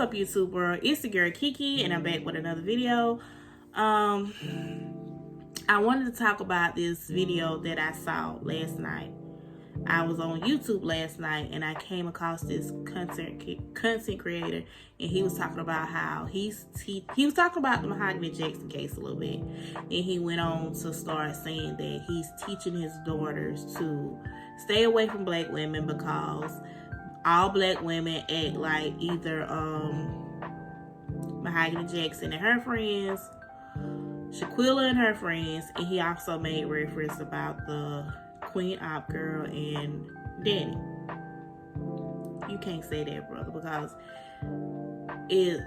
up, YouTube world? It's the girl Kiki, and I'm back with another video. I wanted to talk about this video that I saw last night. I was on YouTube last night, and I came across this content creator, and he was talking about how he was talking about the Mahogany Jackson case a little bit, and he went on to start saying that he's teaching his daughters to stay away from black women because all black women act like either Mahogany Jackson and her friends, Shaquilla and her friends, and he also made reference about the Queen Op girl and Danny. You can't say that, brother, because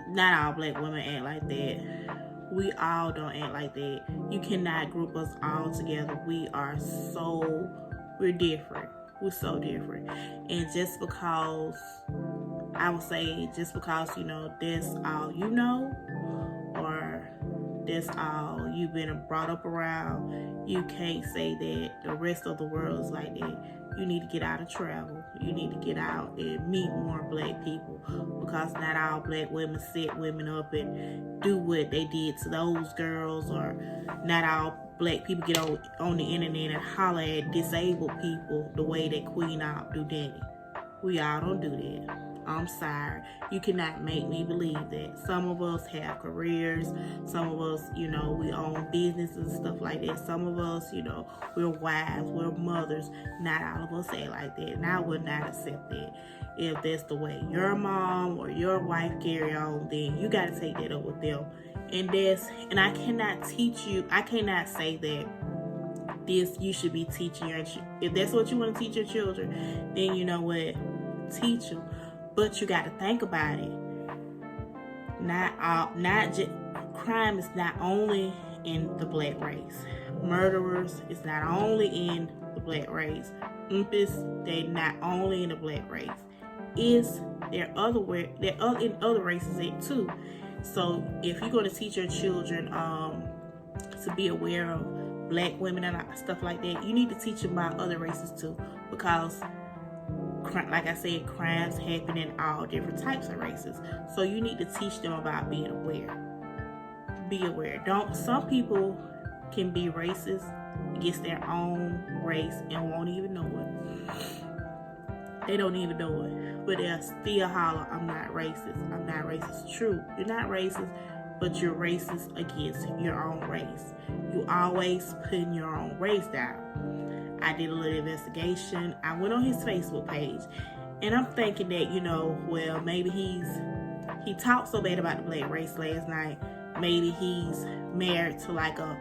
not all black women act like that. We all don't act like that. You cannot group us all together. We're different. We're so different. And just because, I would say, just because, that's all you know, or that's all you've been brought up around, you can't say that the rest of the world is like that. You need to get out and travel. You need to get out and meet more black people, because not all black women set women up and do what they did to those girls, or not all black people get on the internet and holler at disabled people the way that Queen Op do Danny. We all don't do that. I'm sorry. You cannot make me believe that. Some of us have careers. Some of us, we own businesses and stuff like that. Some of us, we're wives, we're mothers. Not all of us act like that. And I would not accept that. If that's the way your mom or your wife carry on, then you got to take that up with them. And I cannot teach you. I cannot say that you should be teaching your children. If that's what you want to teach your children, then you know what? Teach them. But you got to think about it. Crime is not only in the black race. Murderers is not only in the black race. They not only in the black race. They're in other races too. So if you're going to teach your children to be aware of black women and stuff like that, you need to teach them about other races too, because like I said, crimes happen in all different types of races. So you need to teach them about being aware. Be aware. Some people can be racist against their own race and won't even know it. They don't even know it. But they'll still holler, I'm not racist. I'm not racist. True, you're not racist, but you're racist against your own race. You always putting your own race down. I did a little investigation. I went on his Facebook page, and I'm thinking that, well, maybe he talked so bad about the black race last night. Maybe he's married to like a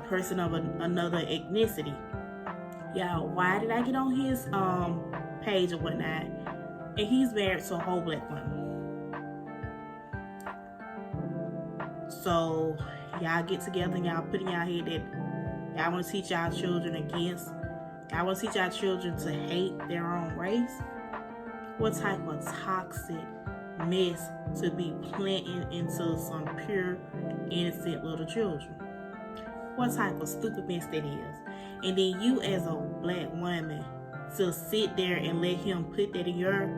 person of another ethnicity. Y'all, why did I get on his page or whatnot? And he's married to a whole black woman. So y'all get together and y'all put in y'all head that y'all want to teach y'all children y'all want to teach our children to hate their own race? What type of toxic mess to be planting into some pure, innocent little children? What type of stupid mess that is? And then you as a black woman to sit there and let him put that in your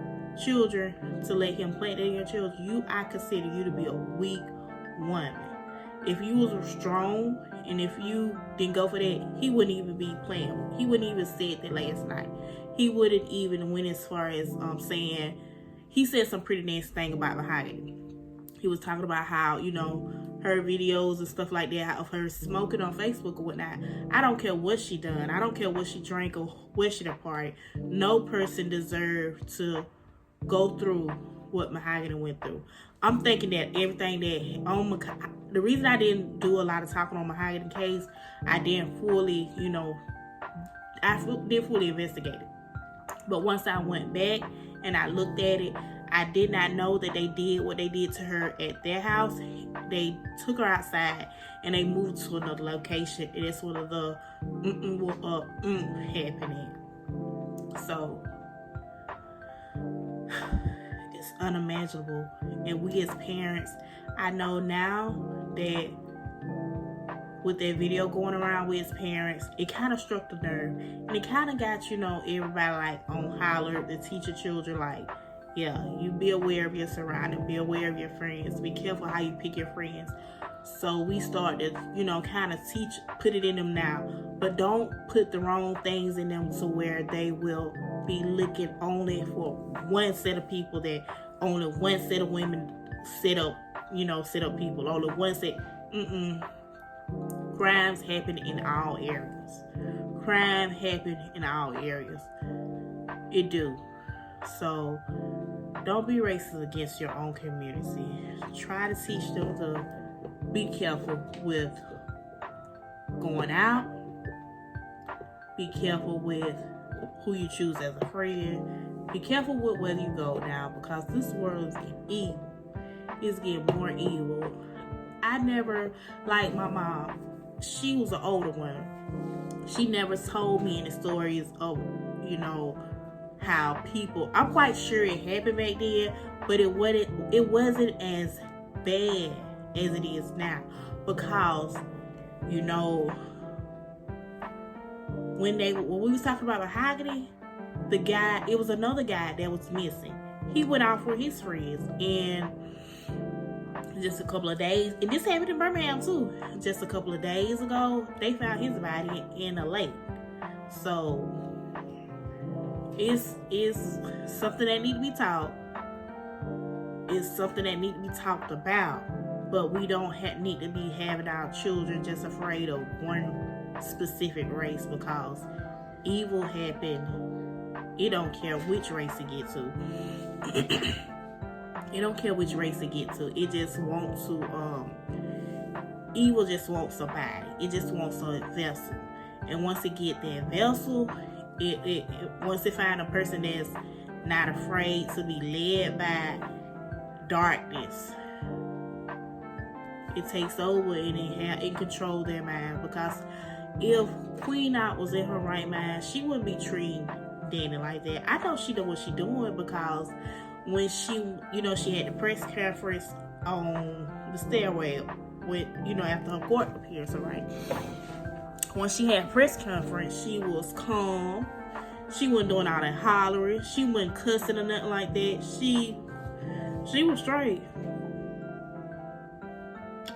children, to let him plant that in your children, I consider you to be a weak woman. If you was strong, and if you didn't go for that, he wouldn't even be playing. He wouldn't even said that last night. He wouldn't even went as far as saying, he said some pretty nasty thing about Mahogany. He was talking about how, her videos and stuff like that, of her smoking on Facebook or whatnot. I don't care what she done. I don't care what she drank or where she departed. No person deserved to go through what Mahogany went through. I'm thinking that everything that the reason I didn't do a lot of talking on Mahogany case, I didn't fully, didn't fully investigate it. But once I went back and I looked at it, I did not know that they did what they did to her at their house. They took her outside and they moved to another location. And it's one of the happening. So it's unimaginable. And we as parents, I know now that with that video going around, we as parents, it kind of struck the nerve. And it kind of got, everybody like on holler to teach your children like, Yeah, you be aware of your surroundings, be aware of your friends, be careful how you pick your friends. So we start to, kind of put it in them now, but don't put the wrong things in them to where they will be looking only for one set of people, that only one set of women set up people, only one set. Crimes happen in all areas. Crime happen in all areas. It do. So don't be racist against your own community. Try to teach them to be careful with going out. Be careful with who you choose as a friend. Be careful with where you go now, because this world is getting evil. It's getting more evil. I never, like my mom, she was an older one. She never told me any stories of, how people, I'm quite sure it happened back then, but it wasn't as bad as it is now, because when we was talking about mahogany, the guy, it was another guy that was missing. He went out for his friends, and just a couple of days, and this happened in Birmingham too, just a couple of days ago, they found his body in a lake. So it's something that need to be taught. It's something that need to be talked about, but we don't need to be having our children just afraid of one specific race, because evil happen. It don't care which race it get to. It don't care which race it get to. It just wants to. Evil just wants somebody. It just wants a vessel, and once it get that vessel, it once it find a person that's not afraid to be led by darkness, it takes over and it control their mind. Because if Queen Out was in her right mind, she wouldn't be treating Danny like that. I know she know what she doing, because when she had the press conference on the stairway with, after her court appearance, right? When she had press conference, she was calm. She wasn't doing all that hollering. She wasn't cussing or nothing like that. She was straight.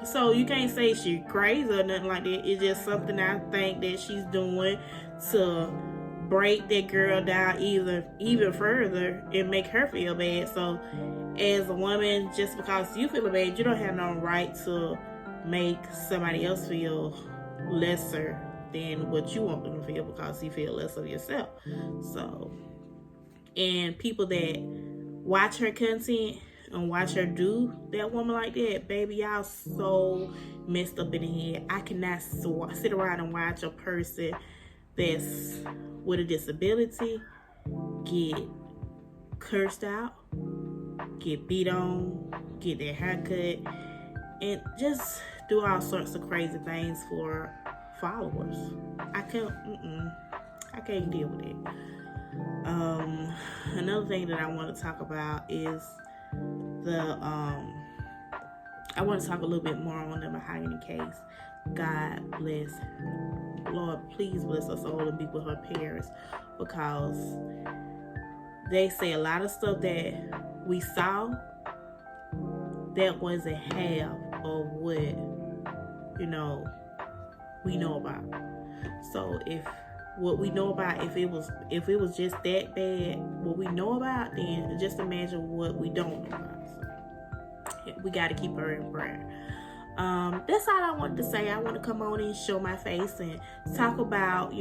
So you can't say she's crazy or nothing like that. It's just something I think that she's doing to break that girl down even further and make her feel bad. So as a woman, just because you feel bad, you don't have no right to make somebody else feel lesser than what you want them to feel, because you feel less of yourself. So, and people that watch her content and watch her do that woman like that, baby, y'all so messed up in the head. I cannot sit around and watch a person that's with a disability get cursed out, get beat on, get their hair cut, and just do all sorts of crazy things for followers. I can't deal with it. Another thing that I want to talk about is I want to talk a little bit more on the mahogany case. God bless, Lord, please bless her soul and be with her parents, because they say a lot of stuff that we saw that wasn't half of what we know about. So if what we know about, if it was just that bad, what we know about, then just imagine what we don't know about. So, we got to keep her in prayer. That's all I wanted to say. I want to come on and show my face and talk about,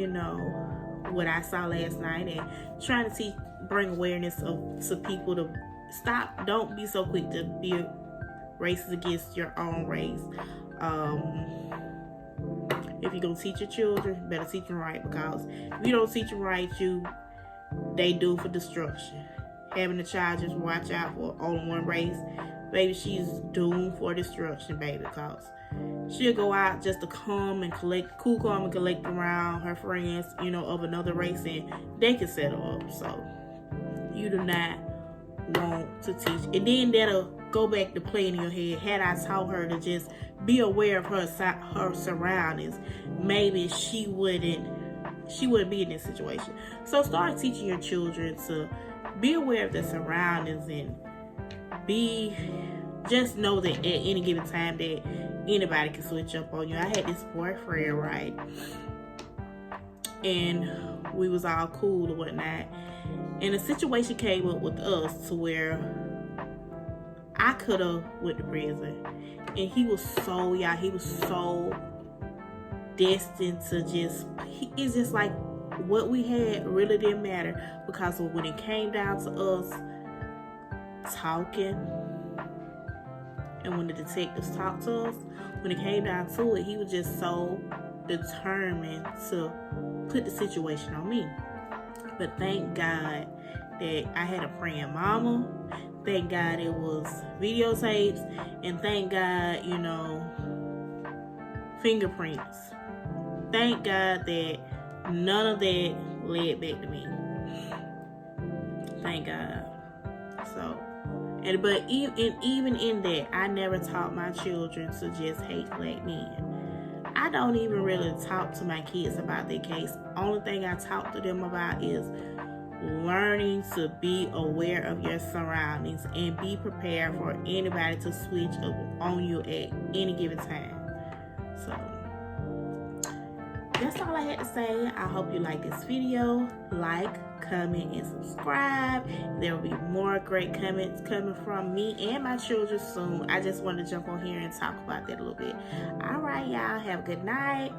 what I saw last night, and trying to bring awareness to people to stop. Don't be so quick to be racist against your own race. If you're going to teach your children, you better teach them right, because if you don't teach them right, they do for destruction. Having a child just watch out for only one race, baby, she's doomed for destruction, baby, because she'll go out just to come and collect around her friends, of another race, and they can settle up. So you do not want to teach. And then that'll go back to playing in your head. Had I taught her to just be aware of her surroundings, maybe she wouldn't she wouldn't be in this situation. So start teaching your children to be aware of their surroundings and just know that at any given time that anybody can switch up on you. I had this boyfriend, right? And we was all cool or whatnot. And a situation came up with us to where I could have went to prison. And he was so destined to it's just like what we had really didn't matter, because when it came down to us talking and when the detectives talked to us, when it came down to it, he was just so determined to put the situation on me. But thank God that I had a praying mama. Thank God it was videotapes, and thank God, fingerprints. Thank God that none of that led back to me. Thank God. So, but even in that, I never taught my children to just hate black men. I don't even really talk to my kids about their case. Only thing I talk to them about is learning to be aware of your surroundings and be prepared for anybody to switch up on you at any given time. So that's all I had to say. I hope you like this video. Like, comment, and subscribe. There will be more great comments coming from me and my children soon. I just want to jump on here and talk about that a little bit. All right, y'all. Have a good night.